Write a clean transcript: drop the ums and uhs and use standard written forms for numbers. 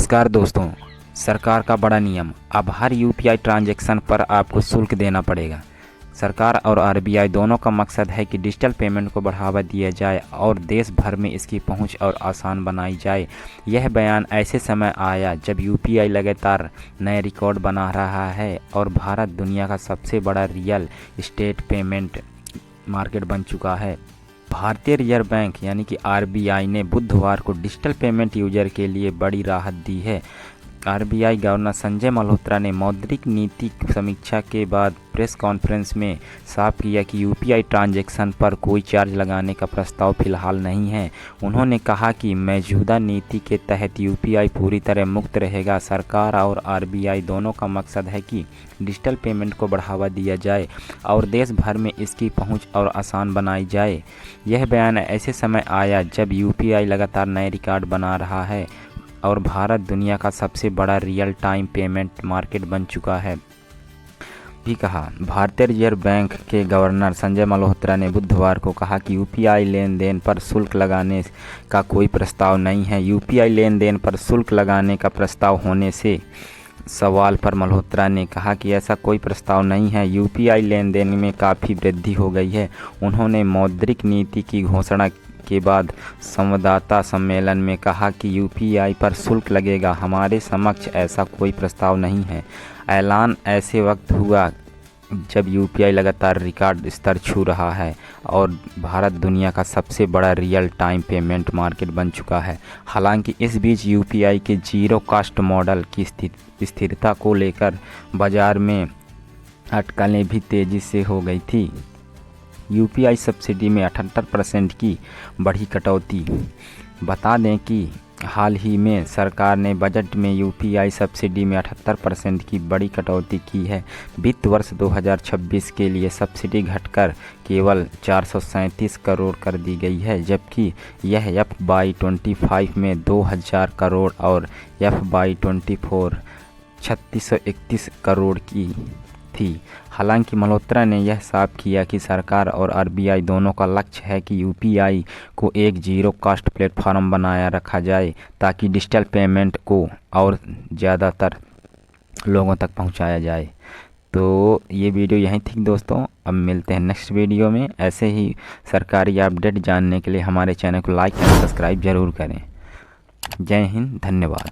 नमस्कार दोस्तों, सरकार का बड़ा नियम। अब हर यूपीआई ट्रांजैक्शन पर आपको शुल्क देना पड़ेगा। सरकार और आरबीआई दोनों का मकसद है कि डिजिटल पेमेंट को बढ़ावा दिया जाए और देश भर में इसकी पहुंच और आसान बनाई जाए। यह बयान ऐसे समय आया जब यूपीआई लगातार नए रिकॉर्ड बना रहा है और भारत दुनिया का सबसे बड़ा रियल एस्टेट पेमेंट मार्केट बन चुका है। भारतीय रिजर्व बैंक यानी कि आरबीआई ने बुधवार को डिजिटल पेमेंट यूजर के लिए बड़ी राहत दी है। आरबीआई गवर्नर संजय मल्होत्रा ने मौद्रिक नीति समीक्षा के बाद प्रेस कॉन्फ्रेंस में साफ किया कि यूपीआई ट्रांजैक्शन पर कोई चार्ज लगाने का प्रस्ताव फिलहाल नहीं है। उन्होंने कहा कि मौजूदा नीति के तहत यूपीआई पूरी तरह मुक्त रहेगा। सरकार और आरबीआई दोनों का मकसद है कि डिजिटल पेमेंट को बढ़ावा दिया जाए और देश भर में इसकी पहुंच और आसान बनाई जाए। यह बयान ऐसे समय आया जब यूपीआई लगातार नए रिकॉर्ड बना रहा है और भारत दुनिया का सबसे बड़ा रियल टाइम पेमेंट मार्केट बन चुका है। भी कहा, भारतीय रिजर्व बैंक के गवर्नर संजय मल्होत्रा ने बुधवार को कहा कि यूपीआई लेन देन पर शुल्क लगाने का कोई प्रस्ताव नहीं है। यूपीआई लेन देन पर शुल्क लगाने का प्रस्ताव होने से सवाल पर मल्होत्रा ने कहा कि ऐसा कोई प्रस्ताव नहीं है। यूपीआई लेन देन में काफ़ी वृद्धि हो गई है। उन्होंने मौद्रिक नीति की घोषणा के बाद संवाददाता सम्मेलन में कहा कि यूपीआई पर शुल्क लगेगा। हमारे समक्ष ऐसा कोई प्रस्ताव नहीं है। ऐलान ऐसे वक्त हुआ जब यूपीआई लगातार रिकॉर्ड स्तर छू रहा है और भारत दुनिया का सबसे बड़ा रियल टाइम पेमेंट मार्केट बन चुका है। हालांकि इस बीच यूपीआई के जीरो कॉस्ट मॉडल की स्थिरता को लेकर बाजार में अटकलें भी तेज़ी से हो गई थी। यूपीआई सब्सिडी में 78% की बड़ी कटौती। बता दें कि हाल ही में सरकार ने बजट में यूपीआई सब्सिडी में 78% की बड़ी कटौती की है। वित्त वर्ष 2026 के लिए सब्सिडी घटकर केवल 437 करोड़ कर दी गई है, जबकि यह FY25 में 2000 करोड़ और FY24 3631 करोड़ की थी। हालांकि मल्होत्रा ने यह साफ किया कि सरकार और आरबीआई दोनों का लक्ष्य है कि यूपीआई को एक जीरो कॉस्ट प्लेटफॉर्म बनाया रखा जाए ताकि डिजिटल पेमेंट को और ज़्यादातर लोगों तक पहुंचाया जाए। तो ये वीडियो यहीं थी दोस्तों। अब मिलते हैं नेक्स्ट वीडियो में। ऐसे ही सरकारी अपडेट जानने के लिए हमारे चैनल को लाइक एंड सब्सक्राइब ज़रूर करें। जय हिंद, धन्यवाद।